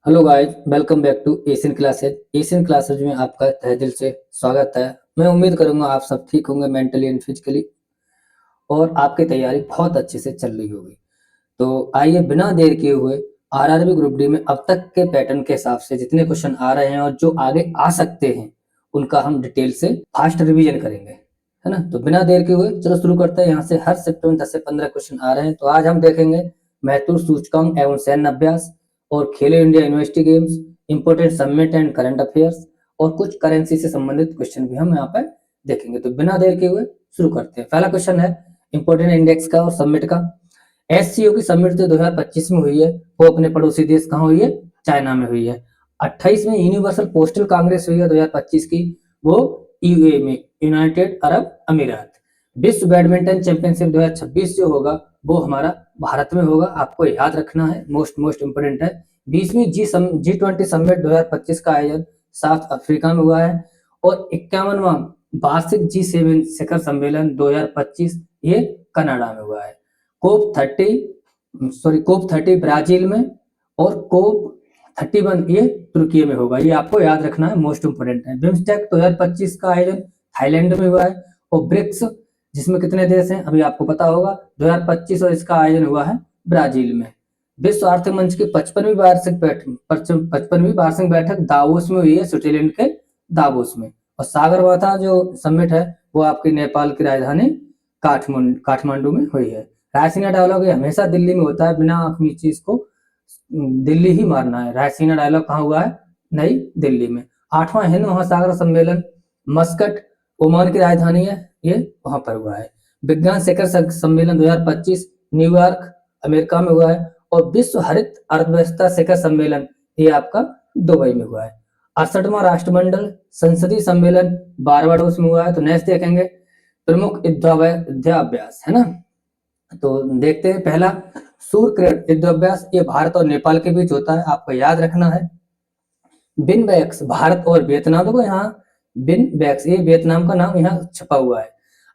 Hello guys, welcome back to Asian classes. Asian classes में आपका तहे दिल से स्वागत है। मैं उम्मीद करूंगा आप सब ठीक होंगे मेंटली एंड फिजिकली, और आपकी तैयारी बहुत अच्छे से चल रही होगी। तो आइए बिना देर किए हुए आरआरबी ग्रुप डी में अब तक के पैटर्न के हिसाब से जितने क्वेश्चन आ रहे हैं और जो आगे आ सकते हैं उनका हम डिटेल से फास्ट रिवीजन करेंगे, है ना। तो बिना देर के हुए चलो शुरू करते हैं। यहाँ से हर शिफ्ट में 10 से 15 क्वेश्चन आ रहे हैं। तो आज हम देखेंगे महत्वपूर्ण सूचकांक एवं सैन्य अभ्यास और खेलो India university games, important summit and current affairs, और कुछ करेंसी से संबंधित क्वेश्चन भी हम यहाँ पर देखेंगे। तो बिना देर के हुए शुरू करते हैं। पहला क्वेश्चन है इंपोर्टेंट इंडेक्स का और समिट का। एससीओ की समिट जो 2025 में हुई है वो अपने पड़ोसी देश कहाँ हुई है? चाइना में हुई है। 28 में यूनिवर्सल पोस्टल कांग्रेस हुई है 2025 की, वो यूएई में, यूनाइटेड अरब अमीरात। विश्व बैडमिंटन चैंपियनशिप 2026 जो होगा वो हमारा भारत में होगा, आपको याद रखना है, मोस्ट इंपोर्टेंट है। 20वीं G20 समिट 2025 का आयोजन साउथ अफ्रीका में हुआ है। और 51वां वार्षिक G7 शिखर सम्मेलन 2025 ये कनाडा में हुआ है। कोप 30 ब्राजील में और कोप 31 ये तुर्की में होगा। ये आपको याद रखना है, मोस्ट इंपोर्टेंट है। बिम्स्टेक 2025 का आयोजन थाईलैंड में हुआ है। और ब्रिक्स जिसमें कितने देश हैं अभी आपको पता होगा, 2025 और इसका आयोजन हुआ है ब्राजील में। विश्व आर्थिक मंच की 55वीं वार्षिक बैठक दावोस में हुई है, स्विट्जरलैंड के दावोस में। और सागरमाथा जो समिट है वो आपकी नेपाल की राजधानी काठमांडू में हुई है। रायसीना डायलॉग ये हमेशा दिल्ली में होता है, बिना अपनी चीज को दिल्ली ही मारना है। रायसीना डायलॉग कहाँ हुआ है? नई दिल्ली में। 8वां हिंद महासागर सम्मेलन मस्कट ओमान की राजधानी है, ये वहां पर हुआ है। विज्ञान शिखर सम्मेलन 2025 न्यूयॉर्क अमेरिका में हुआ है। और विश्व हरित अर्थव्यवस्था शिखर सम्मेलन ये आपका दुबई में हुआ है। 68वां राष्ट्रमंडल संसदीय सम्मेलन बारबाडोस में हुआ है। तो नेक्स्ट देखेंगे प्रमुख युद्धाभ्यास, है ना। तो देखते हैं पहला सूर्यकिरण युद्धाभ्यास, ये भारत और नेपाल के बीच होता है, आपको याद रखना है। बिनबैक्स भारत और वियतनाम, देखो यहाँ बिनबैक्स ये वियतनाम का नाम यहाँ छपा हुआ है।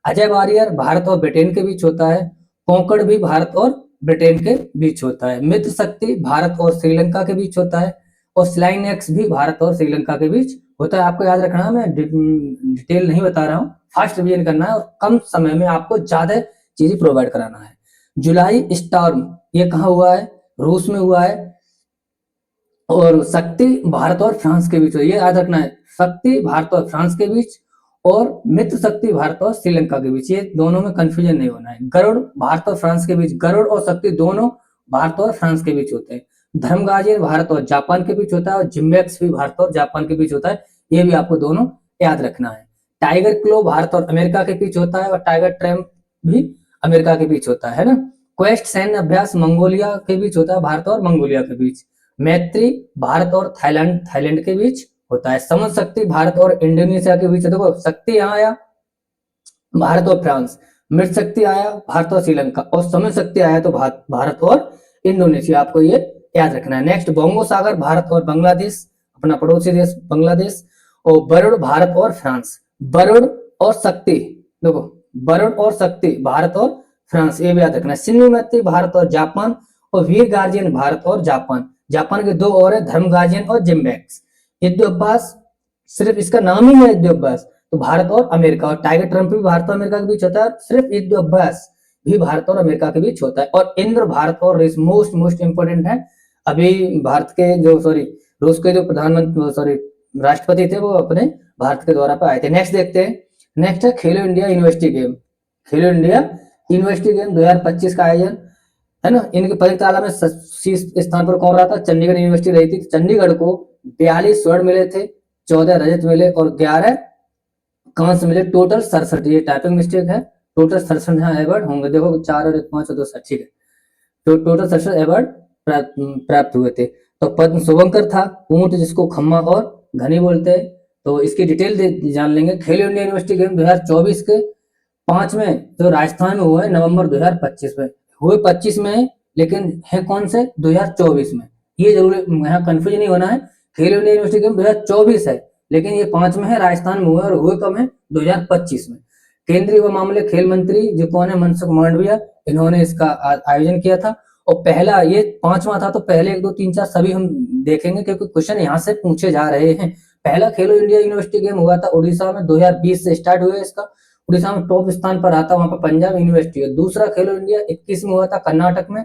अजय वारियर भारत और ब्रिटेन के बीच होता है। कोंकण भी भारत और ब्रिटेन के बीच होता है। मित्र शक्ति भारत और श्रीलंका के बीच होता है। और स्लाइन एक्स भी भारत और श्रीलंका के बीच होता है, आपको याद रखना है। मैं डिटेल नहीं बता रहा हूँ, फास्ट रिवीजन करना है और कम समय में आपको ज्यादा चीजें प्रोवाइड कराना है। जुलाई स्टॉर्म ये कहाँ हुआ है? रूस में हुआ है। और शक्ति भारत और फ्रांस के बीच, ये याद रखना है, शक्ति भारत और फ्रांस के बीच। और मित्र शक्ति भारत और श्रीलंका के बीच, ये दोनों में कंफ्यूजन नहीं होना है। गरुड़ भारत और फ्रांस के बीच, गरुड़ और शक्ति दोनों भारत और फ्रांस के बीच होते हैं। धर्मगाजी भारत और जापान के बीच होता है। और जिम्बैक्स भी भारत और जापान के बीच होता है, ये भी आपको दोनों याद रखना है। टाइगर क्लो भारत और अमेरिका के बीच होता है। और टाइगर ट्रैम्प भी अमेरिका के बीच होता है ना। क्वेस्ट सैन्य अभ्यास मंगोलिया के बीच होता है, भारत और मंगोलिया के बीच। मैत्री भारत और थाईलैंड के बीच होता है। समझ शक्ति भारत और इंडोनेशिया के बीच है। देखो शक्ति यहाँ आया भारत और फ्रांस, मृत शक्ति आया भारत और श्रीलंका, और समझ शक्ति आया तो भारत और इंडोनेशिया, आपको ये याद रखना है। नेक्स्ट बंगो सागर भारत और बांग्लादेश, अपना पड़ोसी देश बांग्लादेश। और वरुण भारत और फ्रांस, वरुण और शक्ति, देखो वरुण और शक्ति भारत और फ्रांस, ये भी याद रखना है। सिन्धु भारत और जापान। और वीर गार्जियन भारत और जापान, जापान के दो और है, धर्म गार्जियन और जिम्बैक्स। युद्धाभ्यास सिर्फ इसका नाम ही है युद्धाभ्यास, तो भारत और अमेरिका। और टाइगर ट्रम्प भी भारत और अमेरिका के बीच होता है, सिर्फ युद्धाभ्यास भी भारत और अमेरिका के बीच होता है। और इंद्र भारत और रूस, मोस्ट इंपोर्टेंट है। अभी भारत के जो रूस के जो प्रधानमंत्री राष्ट्रपति थे वो अपने भारत के दौरा पर आए थे। नेक्स्ट देखते हैं। नेक्स्ट है खेलो इंडिया यूनिवर्सिटी गेम। खेलो इंडिया यूनिवर्सिटी गेम 2025 का आयोजन, है ना। इनकी पदक ताला में शीर्ष स्थान पर कौन रहा था? चंडीगढ़ यूनिवर्सिटी रही थी। चंडीगढ़ को 42 स्वर्ण मिले थे, 14 रजत मिले और 11 कांस्य मिले, टोटल 67। ये टाइपिंग मिस्टेक है, टोटल 67 यहाँ अवार्ड होंगे। देखो 4 और 5 और 2, ठीक है। तो टोटल 67 अवार्ड प्राप्त हुए थे। तो पद्म शुभंकर था, ऊंट जिसको खम्मा और घनी बोलते हैं। तो इसकी डिटेल जान लेंगे। खेलो इंडिया यूनिवर्सिटी गेम 2024 के 5 में जो राजस्थान में हुआ है, नवंबर 2025 में हुए, 25 में, लेकिन है कौन से? 2024 में। ये जरूर यहाँ कंफ्यूजन नहीं होना है। खेलो इंडिया यूनिवर्सिटी गेम 2024 है, लेकिन ये 5 में है, राजस्थान में हुआ, और हुए कब है? 2025 में। केंद्रीय व मामले खेल मंत्री जो कौन है? मनसुख मांडविया, इन्होंने इसका आयोजन किया था। और पहला ये 5वां था, तो पहले 1 2 3 4 सभी हम देखेंगे क्योंकि क्वेश्चन यहाँ से पूछे जा रहे हैं। पहला खेलो इंडिया यूनिवर्सिटी गेम हुआ था उड़ीसा में 2020 से स्टार्ट हुआ इसका। उड़ीसा में टॉप स्थान पर आता, वहां पर पंजाब यूनिवर्सिटी है। दूसरा खेलो इंडिया 21 में हुआ था कर्नाटक में,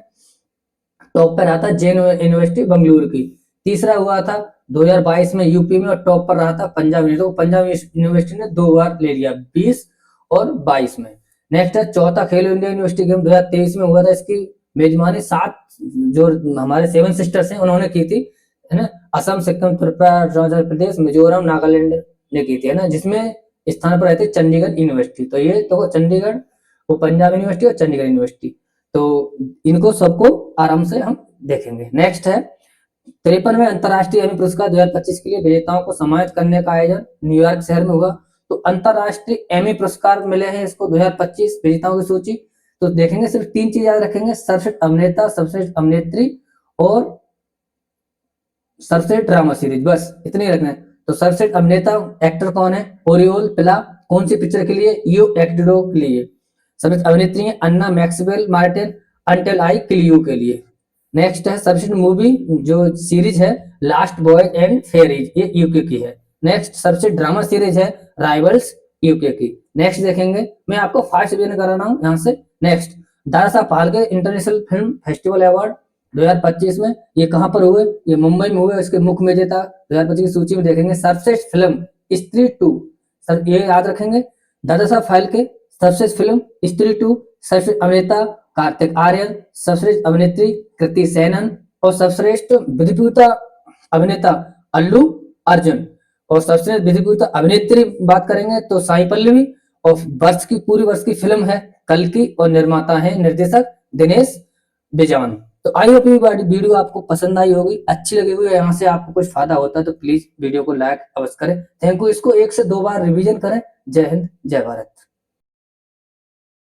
टॉप पर रहा था जैन यूनिवर्सिटी बंगलुरु की। तीसरा हुआ था 2022 में यूपी में, और टॉप पर रहा था पंजाब यूनिवर्सिटी। तो पंजाब यूनिवर्सिटी ने 2 बार ले लिया, 20 और 22 में। नेक्स्ट है चौथा खेलो इंडिया यूनिवर्सिटी गेम 2023 में हुआ था। इसकी मेजबानी 7 जो हमारे 7 सिस्टर्स हैं उन्होंने की थी, है ना। असम, सिक्किम, त्रिपुरा, अरुणाचल प्रदेश, मिजोरम, नागालैंड ने की थी, है ना, जिसमें स्थान पर रहती चंडीगढ़ यूनिवर्सिटी। तो ये तो चंडीगढ़, वो पंजाब यूनिवर्सिटी और चंडीगढ़ यूनिवर्सिटी, तो इनको सबको आराम से हम देखेंगे। नेक्स्ट है 53वें अंतरराष्ट्रीय एमी पुरस्कार 2025 के लिए विजेताओं को सम्मानित करने का आयोजन न्यूयॉर्क शहर में हुआ। तो अंतरराष्ट्रीय एमी पुरस्कार मिले हैं इसको 2025 विजेताओं की सूची। तो देखेंगे सिर्फ 3 चीज याद रखेंगे, सर्वश्रेष्ठ अभिनेता, सर्वश्रेष्ठ अभिनेत्री और सर्वश्रेष्ठ ड्रामा सीरीज, बस इतने ही रखना है। तो सर्वश्रेष्ठ अभिनेता एक्टर कौन है? ओरियोल पिला, कौन सी पिक्चर के लिए? यू एक्टिडो के लिए। सर्वश्रेष्ठ अभिनेत्री है Anna Maxwell Martin, until I kill you के लिए। नेक्स्ट है सर्वश्रेष्ठ मूवी जो सीरीज है लास्ट बॉयज एंड फेरीज, ये यूके की है। नेक्स्ट सर्वश्रेष्ठ ड्रामा सीरीज है राइवल्स, यूके की। नेक्स्ट देखेंगे, मैं आपको फास्ट रिवीजन करा रहा हूँ यहाँ से। Next Dada Saheb Phalke international film festival award 2025 में, ये कहां पर हुए? ये मुंबई में हुए। इसके मुख्य विजेता 2025 की सूची में देखेंगे, सर्वश्रेष्ठ फिल्म स्त्री 2, सर ये याद रखेंगे, दादा साहब फाल्के। सर्वश्रेष्ठ फिल्म स्त्री 2, सर्वश्रेष्ठ अभिनेता कार्तिक आर्यन, सर्वश्रेष्ठ अभिनेत्री कृति सेनन, और सर्वश्रेष्ठ विधिपूता अभिनेता अल्लू अर्जुन। और सर्वश्रेष्ठ विधिपूता अभिनेत्री बात करेंगे तो साई पल्लवी, और वर्ष की पूरी वर्ष की फिल्म है कल्कि, और निर्माता है निर्देशक दिनेश बिजान। तो आई होप ये वीडियो आपको पसंद आई होगी, अच्छी लगी हुई है, यहाँ से आपको कुछ फायदा होता है तो प्लीज वीडियो को लाइक अवश्य करें। Thank you. इसको 1 से 2 बार रिवीजन करें। जय हिंद, जय भारत।